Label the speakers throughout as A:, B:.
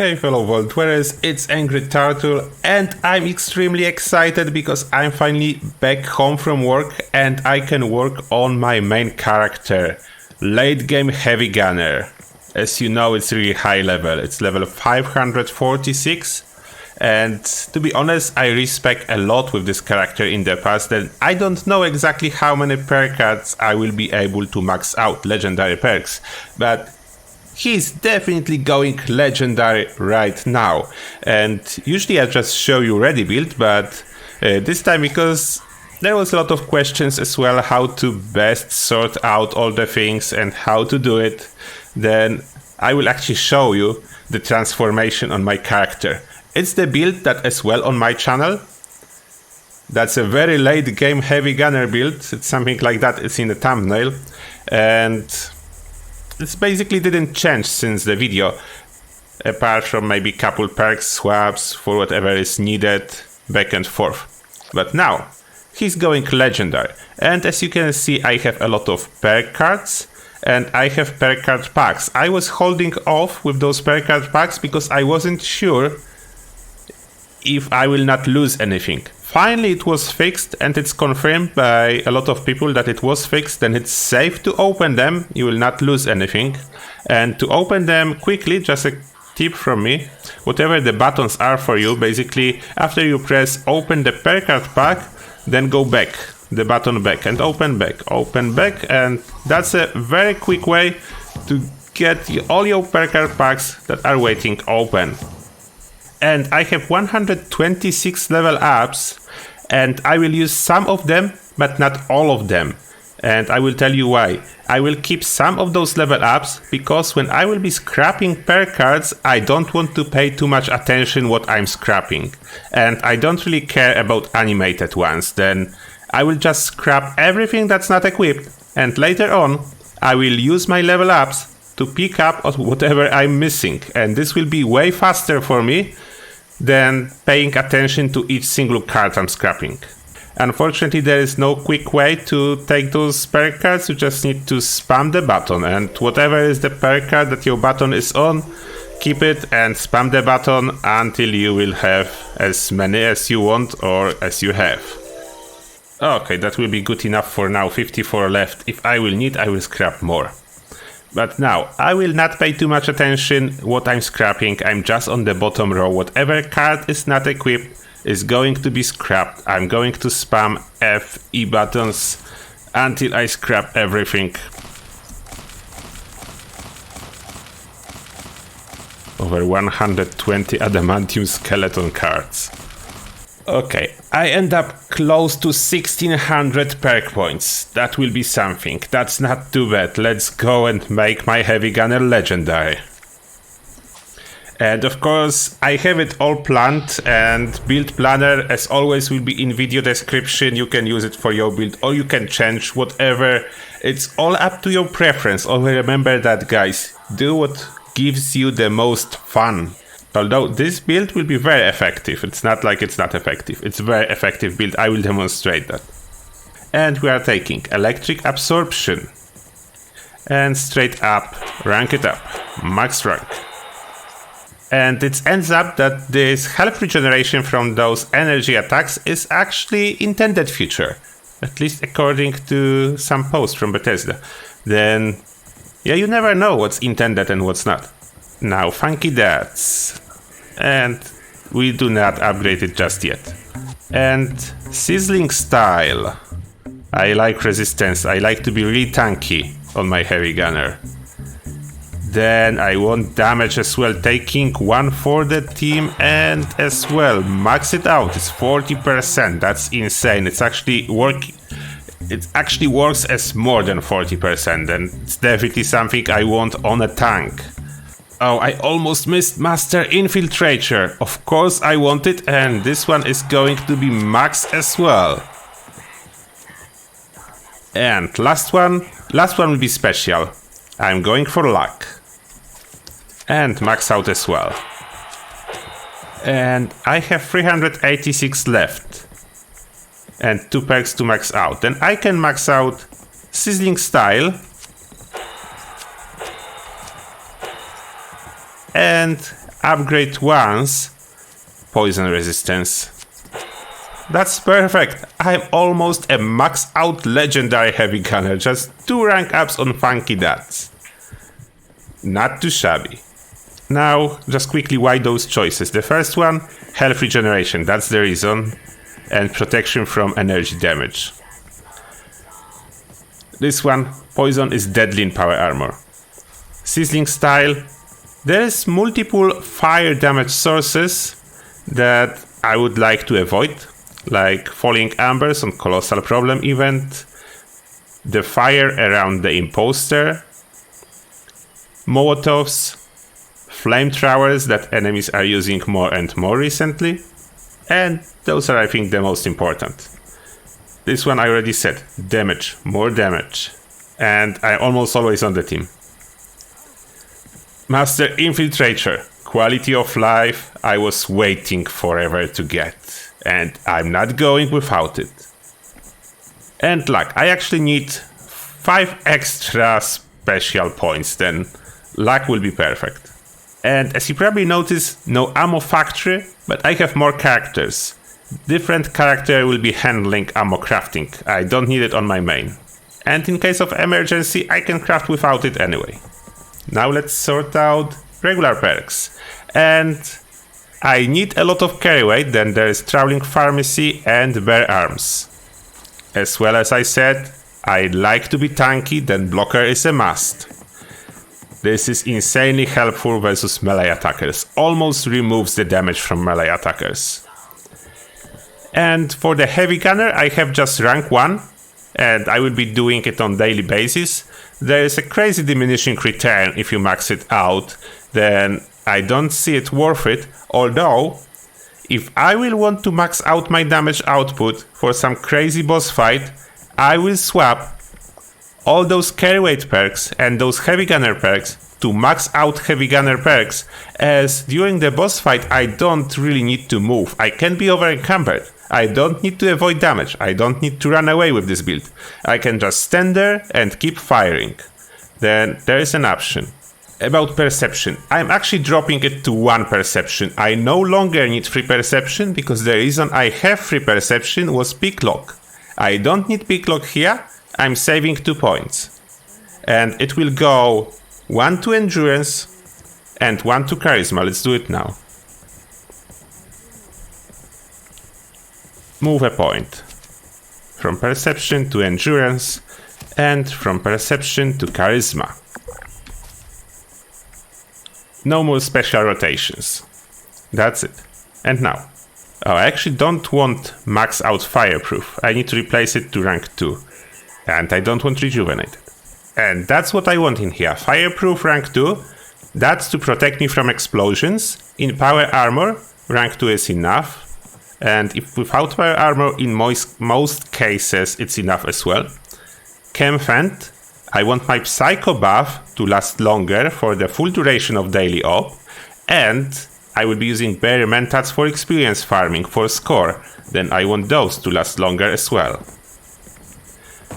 A: Hey fellow Vault Dwellers, it's Angry Turtle and I'm extremely excited because I'm finally back home from work and I can work on my main character, late game heavy gunner. As you know, it's really high level, it's level 546 and to be honest, I respect a lot with this character in the past and I don't know exactly how many perk cards I will be able to max out, legendary perks, but he's definitely going legendary right now. And usually I just show you ready build, but this time because there was a lot of questions as well how to best sort out all the things and how to do it, then I will actually show you the transformation on my character. It's the build that as well on my channel. That's a very late game heavy gunner build. It's something like that, it's in the thumbnail. And this basically didn't change since the video, apart from maybe couple perks, swaps for whatever is needed, back and forth. But now, he's going legendary. And as you can see, I have a lot of perk cards, and I have perk card packs. I was holding off with those perk card packs because I wasn't sure if I will not lose anything. Finally it was fixed and it's confirmed by a lot of people that it was fixed and it's safe to open them, you will not lose anything. And to open them quickly, just a tip from me, whatever the buttons are for you, basically after you press open the perk card pack, then go back, the button back and open back, and that's a very quick way to get all your perk card packs that are waiting open. And I have 126 level ups and I will use some of them but not all of them, and I will tell you why. I will keep some of those level ups because when I will be scrapping perk cards I don't want to pay too much attention what I'm scrapping, and I don't really care about animated ones. Then I will just scrap everything that's not equipped and later on I will use my level ups to pick up whatever I'm missing, and this will be way faster for me than paying attention to each single card I'm scrapping. Unfortunately, there is no quick way to take those perk cards, you just need to spam the button, and whatever is the perk card that your button is on, keep it and spam the button until you will have as many as you want or as you have. Okay, that will be good enough for now, 54 left. If I will need, I will scrap more. But now, I will not pay too much attention what I'm scrapping, I'm just on the bottom row. Whatever card is not equipped is going to be scrapped. I'm going to spam F, E buttons until I scrap everything. Over 120 adamantium skeleton cards. Okay, I end up close to 1600 perk points. That will be something. That's not too bad. Let's go and make my heavy gunner legendary. And of course, I have it all planned, and build planner as always will be in video description. You can use it for your build or you can change whatever. It's all up to your preference. Always remember that, guys. Do what gives you the most fun. Although this build will be very effective, it's not like it's not effective, it's a very effective build, I will demonstrate that. And we are taking electric absorption and straight up, rank it up, max rank. And it ends up that this health regeneration from those energy attacks is actually intended feature, at least according to some post from Bethesda. Then, yeah, you never know what's intended and what's not. Now, funky darts, and we do not upgrade it just yet. And sizzling style. I like resistance, I like to be really tanky on my heavy gunner. Then I want damage as well, taking one for the team, and as well max it out. It's 40%, that's insane. It's actually working. It actually works as more than 40%, and it's definitely something I want on a tank. Oh, I almost missed Master Infiltrator. Of course I want it, and this one is going to be max as well. And last one will be special. I'm going for luck. And max out as well. And I have 386 left. And 2 perks to max out. Then I can max out Sizzling Style. and upgrade once poison resistance. That's perfect. I'm almost a max out legendary heavy gunner, just 2 rank ups on funky dots. Not too shabby. Now, just quickly, why those choices? The first one, health regeneration, that's the reason, and protection from energy damage. This one, poison is deadly in power armor. Sizzling style, there's multiple fire damage sources that I would like to avoid, like falling embers on colossal problem event, the fire around the imposter, molotovs, flamethrowers that enemies are using more and more recently, and those are, I think, the most important. This one I already said, damage, more damage, and I'm almost always on the team. Master Infiltrator, quality of life I was waiting forever to get, and I'm not going without it. And luck, I actually need 5 extra special points, then luck will be perfect. And as you probably noticed, no ammo factory, but I have more characters. Different character will be handling ammo crafting. I don't need it on my main. And in case of emergency, I can craft without it anyway. Now let's sort out regular perks. And I need a lot of carry weight, then there is Trawling Pharmacy and Bear Arms. As well as I said, I like to be tanky, then Blocker is a must. This is insanely helpful versus melee attackers, almost removes the damage from melee attackers. And for the heavy gunner, I have just rank 1, and I will be doing it on daily basis. There is a crazy diminishing return if you max it out, then I don't see it worth it, although if I will want to max out my damage output for some crazy boss fight, I will swap all those carry weight perks and those heavy gunner perks to max out heavy gunner perks, as during the boss fight I don't really need to move. I can be over encumbered. I don't need to avoid damage. I don't need to run away with this build. I can just stand there and keep firing. Then there is an option. About perception, I'm actually dropping it to 1 perception. I no longer need free perception because the reason I have free perception was picklock. I don't need picklock here. I'm saving 2 points. And it will go 1 to endurance and 1 to charisma. Let's do it now. Move a point. From perception to endurance and from perception to charisma. No more special rotations. That's it. And now. Oh, I actually don't want max out fireproof. I need to replace it to rank 2. And I don't want rejuvenated. And that's what I want in here. Fireproof rank 2. That's to protect me from explosions. In power armor, rank 2 is enough. And if without power armor, in most cases, it's enough as well. Chem Fent. I want my Psycho buff to last longer for the full duration of daily op, and I will be using Berry Mentats for experience farming for score, then I want those to last longer as well.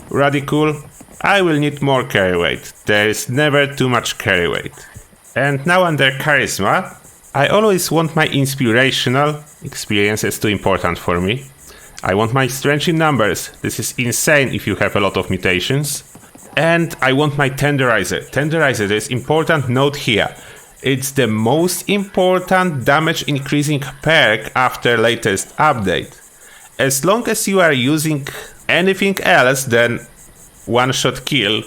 A: Radical, I will need more carry weight, there is never too much carry weight. And now under Charisma, I always want my inspirational, experience is too important for me. I want my strength in numbers, this is insane if you have a lot of mutations. And I want my Tenderizer. Tenderizer is important note here. It's the most important damage increasing perk after latest update. As long as you are using anything else than one shot kill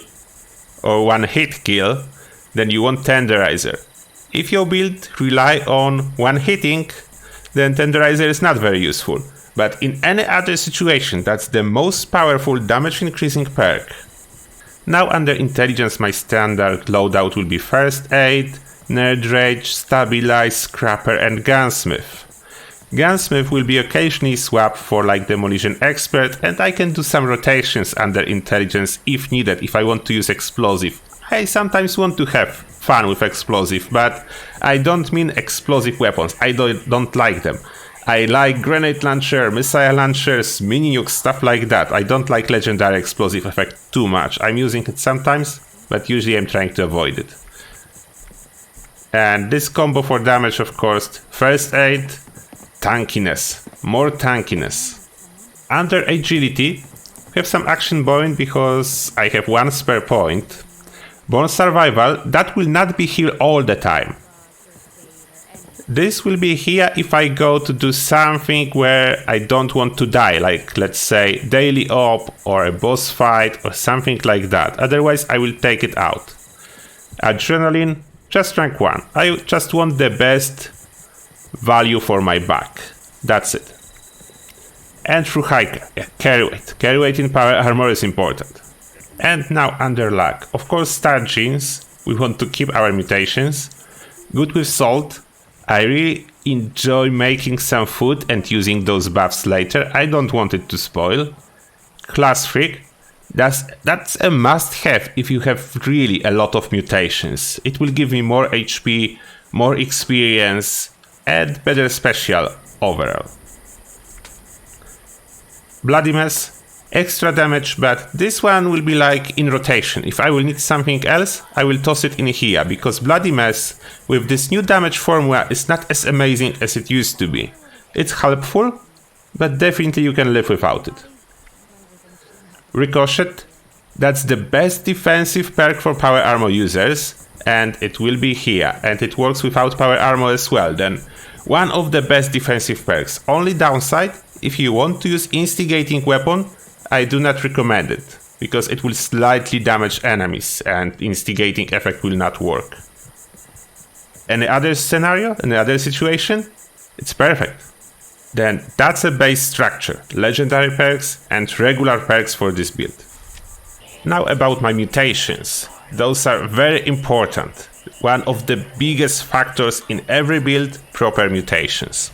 A: or one hit kill, then you want Tenderizer. If your build rely on one hitting, then Tenderizer is not very useful. But in any other situation, that's the most powerful damage increasing perk. Now under Intelligence, my standard loadout will be First Aid, Nerd Rage, Stabilize, Scrapper and Gunsmith. Gunsmith will be occasionally swapped for like Demolition Expert, and I can do some rotations under Intelligence if needed, if I want to use Explosive. I sometimes want to have fun with Explosive, but I don't mean explosive weapons, I don't like them. I like grenade launcher, missile launchers, mini nukes, stuff like that. I don't like legendary explosive effect too much. I'm using it sometimes, but usually I'm trying to avoid it. And this combo for damage, of course, first aid, tankiness, more tankiness. Under agility, we have some action point because I have 1 spare point. Born survival, that will not be here all the time. This will be here if I go to do something where I don't want to die, like let's say daily op or a boss fight or something like that. Otherwise I will take it out. Adrenaline, just rank 1. I just want the best value for my back. That's it. And through hiker, yeah, carry weight. Carry weight in power armor is important. And now under luck. Of course star genes, we want to keep our mutations. Good with salt. I really enjoy making some food and using those buffs later. I don't want it to spoil. Class freak. That's a must-have if you have really a lot of mutations. It will give me more HP, more experience, and better special overall. Bloody Mess. Extra damage, but this one will be like in rotation. If I will need something else, I will toss it in here, because Bloody Mess with this new damage formula is not as amazing as it used to be. It's helpful, but definitely you can live without it. Ricochet, that's the best defensive perk for power armor users, and it will be here, and it works without power armor as well. Then one of the best defensive perks. Only downside, if you want to use instigating weapon, I do not recommend it, because it will slightly damage enemies and instigating effect will not work. Any other scenario, any other situation? It's perfect. Then that's a base structure, legendary perks and regular perks for this build. Now about my mutations. Those are very important. One of the biggest factors in every build, proper mutations.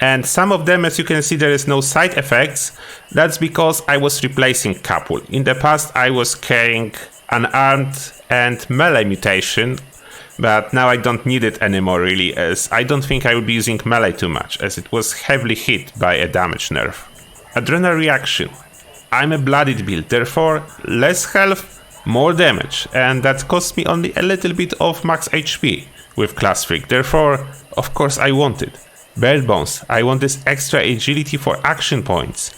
A: And some of them, as you can see, there is no side effects. That's because I was replacing couple. In the past I was carrying unarmed and melee mutation, but now I don't need it anymore really, as I don't think I will be using melee too much, as it was heavily hit by a damage nerf. Adrenal reaction. I'm a blooded build, therefore less health, more damage, and that cost me only a little bit of max HP with Class Freak, therefore of course I want it. Bird Bones, I want this extra agility for action points.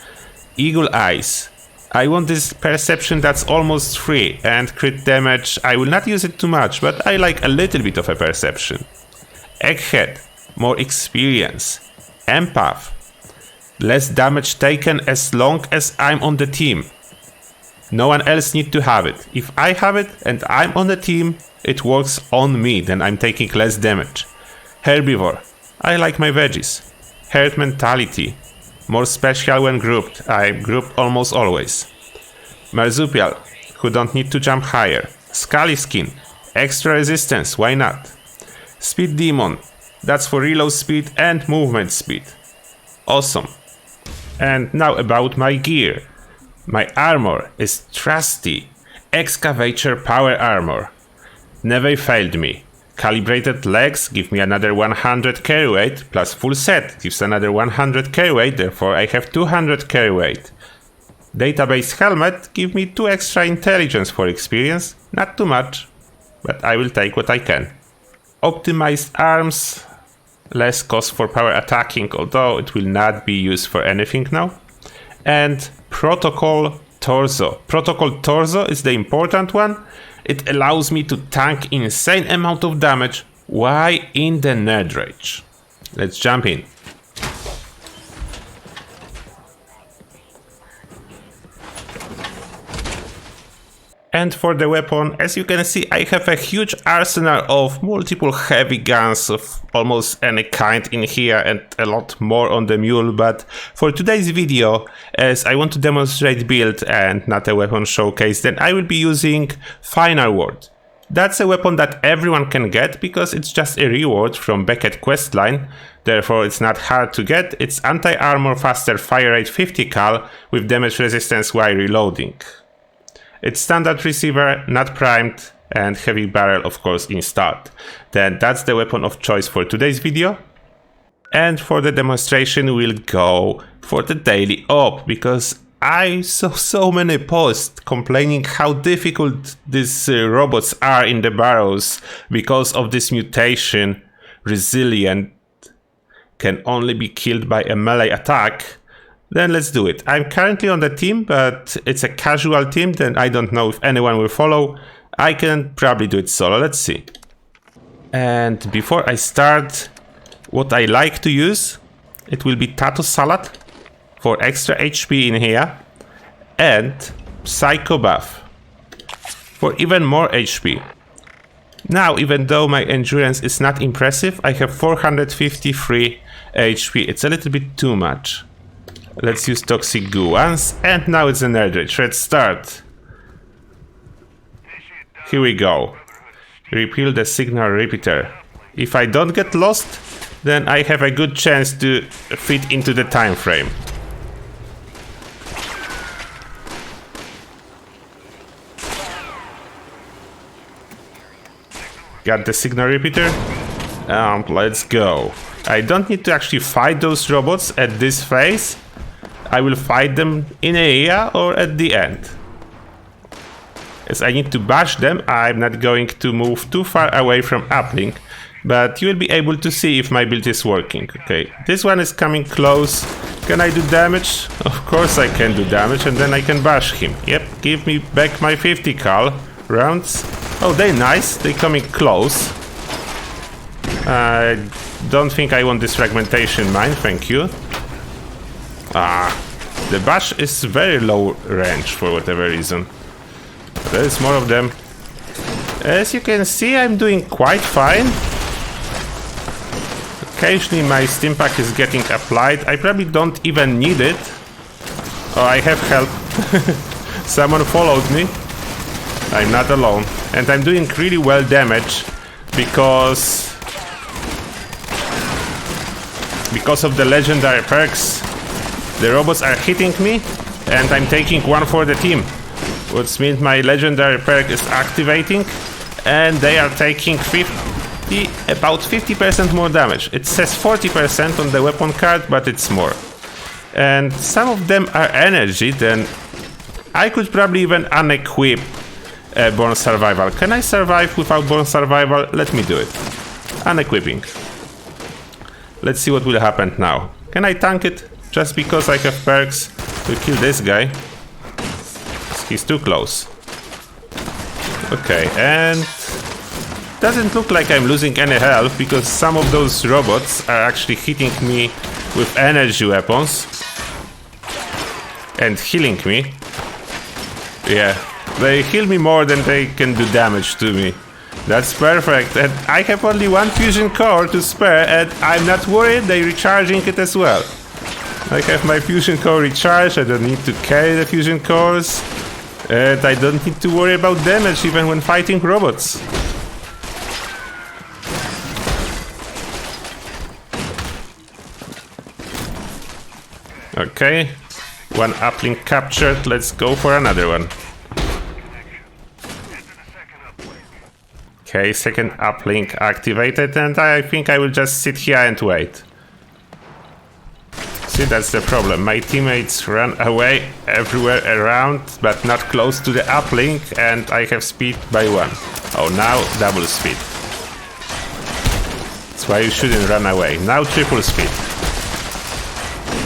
A: Eagle Eyes, I want this perception that's almost free, and crit damage, I will not use it too much, but I like a little bit of a perception. Egghead, more experience. Empath, less damage taken as long as I'm on the team. No one else needs to have it. If I have it and I'm on the team, it works on me, then I'm taking less damage. Herbivore, I like my veggies. Herd mentality, more special when grouped. I'm grouped almost always. Marsupial, who don't need to jump higher. Scully skin, extra resistance, why not? Speed demon, that's for reload speed and movement speed. Awesome. And now about my gear. My armor is trusty excavator power armor. Never failed me. Calibrated legs give me another 100 carry weight, plus full set gives another 100 carry weight, therefore I have 200 carry weight. Database helmet give me 2 extra intelligence for experience, not too much, but I will take what I can. Optimized arms, less cost for power attacking, although it will not be used for anything now. And Protocol Torso. Protocol Torso is the important one. It allows me to tank insane amount of damage while in the Nerd Rage. Let's jump in. And for the weapon, as you can see, I have a huge arsenal of multiple heavy guns of almost any kind in here and a lot more on the mule, but for today's video, as I want to demonstrate build and not a weapon showcase, then I will be using Final Word. That's a weapon that everyone can get because it's just a reward from Beckett questline, therefore it's not hard to get. It's anti-armor, faster fire rate 50 cal with damage resistance while reloading. It's standard receiver, not primed, and heavy barrel of course installed. Then that's the weapon of choice for today's video. And for the demonstration we'll go for the daily op, because I saw so many posts complaining how difficult these robots are in the barrows because of this mutation. Resilient, can only be killed by a melee attack. Then let's do it. I'm currently on the team, but it's a casual team, then I don't know if anyone will follow. I can probably do it solo, let's see. And before I start, what I like to use, it will be tato salad for extra HP in here, and psycho buff for even more HP. Now, even though my endurance is not impressive, I have 453 HP. It's a little bit too much. Let's use toxic goo once, and now it's an Eldritch. Let's start. Here we go. Repeal the signal repeater. If I don't get lost, then I have a good chance to fit into the time frame. Got the signal repeater? Let's go. I don't need to actually fight those robots at this phase. I will fight them in area or at the end. As I need to bash them, I'm not going to move too far away from uplink, but you will be able to see if my build is working. Okay, this one is coming close. Can I do damage? Of course I can do damage, and then I can bash him. Yep, give me back my 50 cal rounds. Oh, they're nice. They're coming close. I don't think I want this fragmentation mine, thank you. The bash is very low range for whatever reason. There is more of them. As you can see, I'm doing quite fine. Occasionally my stim pack is getting applied. I probably don't even need it. Oh, I have help. Someone followed me. I'm not alone. And I'm doing really well damage because of the legendary perks. The robots are hitting me and I'm taking one for the team, which means my legendary perk is activating and they are taking about 50% more damage. It says 40% on the weapon card, but it's more. And some of them are energy, then I could probably even unequip Born Survival. Can I survive without Born Survival? Let me do it. Unequipping. Let's see what will happen now. Can I tank it? Just because I have perks to kill this guy. He's too close. Okay, and doesn't look like I'm losing any health because some of those robots are actually hitting me with energy weapons and healing me. Yeah, they heal me more than they can do damage to me. That's perfect, and I have only one fusion core to spare and I'm not worried, they're recharging it as well. I have my fusion core recharged, I don't need to carry the fusion cores, and I don't need to worry about damage even when fighting robots. Okay, one uplink captured, let's go for another one. Okay, second uplink activated, and I think I will just sit here and wait. See, that's the problem. My teammates run away everywhere around, but not close to the uplink, and I have speed by 1. Oh, now double speed. That's why you shouldn't run away. Now triple speed.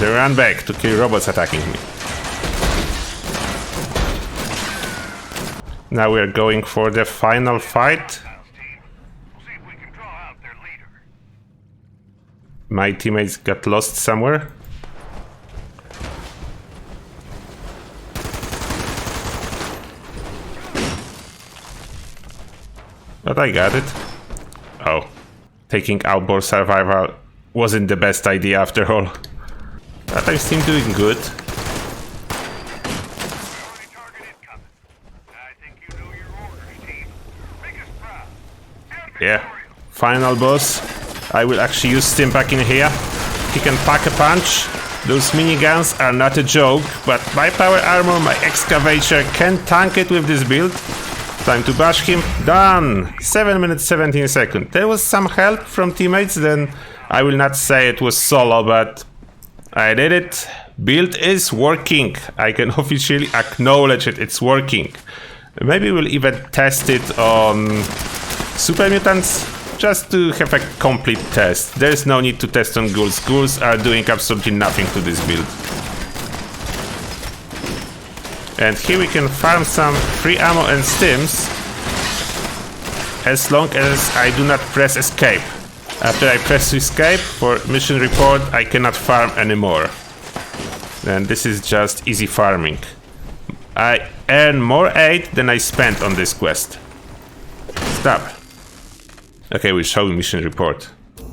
A: They run back to kill robots attacking me. Now we are going for the final fight. My teammates got lost somewhere. But I got it. Oh, taking outboard survival wasn't the best idea after all. But I'm still doing good. Yeah, final boss. I will actually use Stimpack in here. He can pack a punch. Those miniguns are not a joke, but my power armor, my excavator can tank it with this build. Time to bash him. Done! 7 minutes 17 seconds. There was some help from teammates, then I will not say it was solo, but I did it. build is working. I can officially acknowledge it, it's working. Maybe we'll even test it on Super Mutants, just to have a complete test. There's no need to test on ghouls. Ghouls are doing absolutely nothing to this build. And here we can farm some free ammo and stims, as long as I do not press escape. After I press escape for mission report, I cannot farm anymore. And this is just easy farming. I earn more aid than I spent on this quest. Stop. Okay, we show mission report.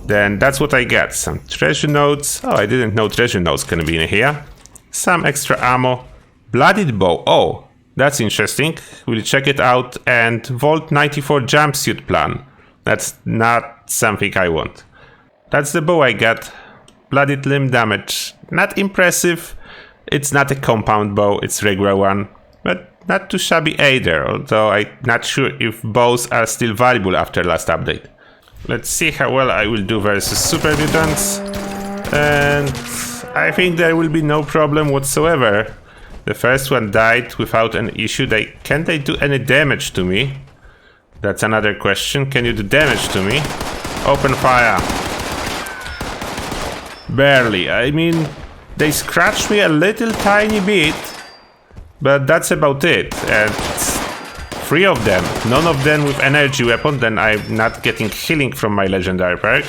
A: Then that's what I get. Some treasure nodes. Oh, I didn't know treasure nodes can be in here. Some extra ammo. Blooded bow. Oh, that's interesting. We'll check it out. And Volt 94 jumpsuit plan. That's not something I want. That's the bow I got. Blooded limb damage. Not impressive. It's not a compound bow, it's regular one. But not too shabby either, although I'm not sure if bows are still valuable after last update. Let's see how well I will do versus Super Mutants. And I think there will be no problem whatsoever. The first one died without an issue. Can they do any damage to me? That's another question. Can you do damage to me? Open fire. Barely. I mean, they scratched me a little tiny bit, but that's about it. And 3 of them, none of them with energy weapon, then I'm not getting healing from my legendary perk.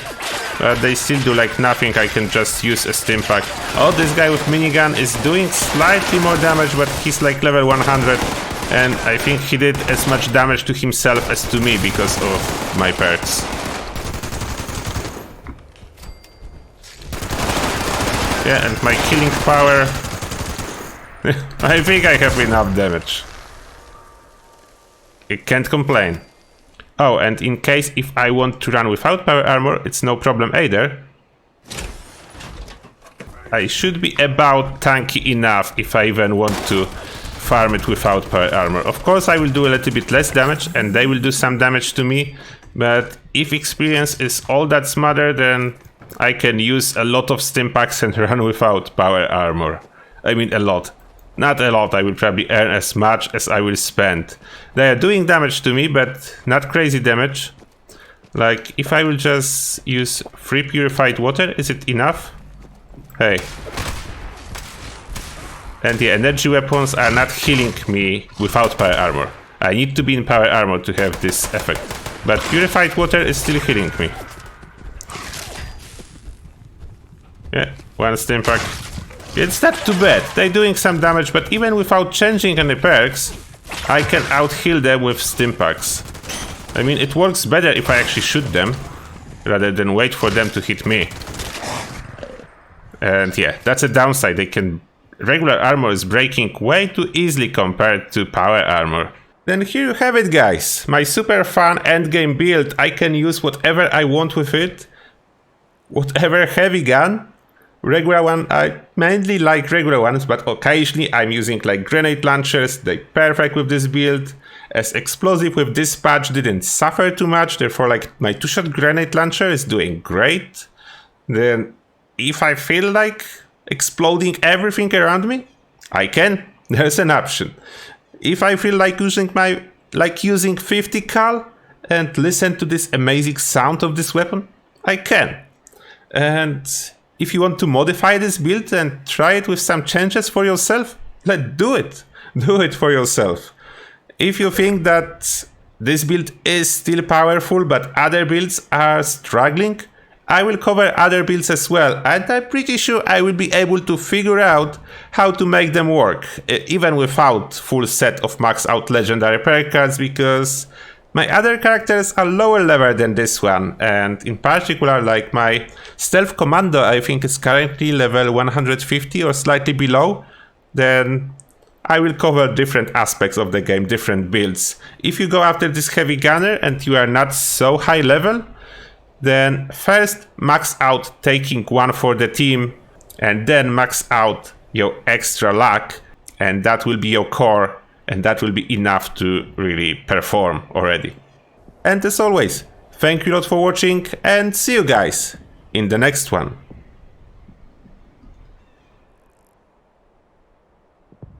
A: But they still do like nothing. I can just use a stim pack. Oh, this guy with minigun is doing slightly more damage, but he's like level 100. And I think he did as much damage to himself as to me because of my perks. Yeah, and my killing power. I think I have enough damage. I can't complain. Oh, and in case if I want to run without power armor, it's no problem either. I should be about tanky enough if I even want to farm it without power armor. Of course, I will do a little bit less damage and they will do some damage to me. But if experience is all that's matter, then I can use a lot of stim packs and run without power armor. I mean a lot. Not a lot, I will probably earn as much as I will spend. They are doing damage to me, but not crazy damage. Like, if I will just use free purified water, is it enough? Hey. And the energy weapons are not healing me without power armor. I need to be in power armor to have this effect. But purified water is still healing me. Yeah, 1 stim pack. It's not too bad. They're doing some damage, but even without changing any perks, I can out-heal them with stim packs. I mean, it works better if I actually shoot them, rather than wait for them to hit me. And yeah, that's a downside. Regular armor is breaking way too easily compared to power armor. Then here you have it, guys. My super fun endgame build. I can use whatever I want with it. Whatever heavy gun. Regular one, I mainly like regular ones, but occasionally I'm using like grenade launchers. They're perfect with this build. As explosive with dispatch didn't suffer too much, therefore like my 2-shot grenade launcher is doing great. Then if I feel like exploding everything around me, I can. There's an option. If I feel like using 50 cal and listen to this amazing sound of this weapon, I can. And if you want to modify this build and try it with some changes for yourself, let's do it. Do it for yourself. If you think that this build is still powerful but other builds are struggling, I will cover other builds as well, and I'm pretty sure I will be able to figure out how to make them work, even without full set of max out legendary perk cards, because my other characters are lower level than this one, and in particular like my stealth commando I think is currently level 150 or slightly below. Then I will cover different aspects of the game, different builds. If you go after this heavy gunner and you are not so high level, then first max out taking 1 for the team, and then max out your extra luck, and that will be your core. And that will be enough to really perform already. And as always, thank you a lot for watching and see you guys in the next one.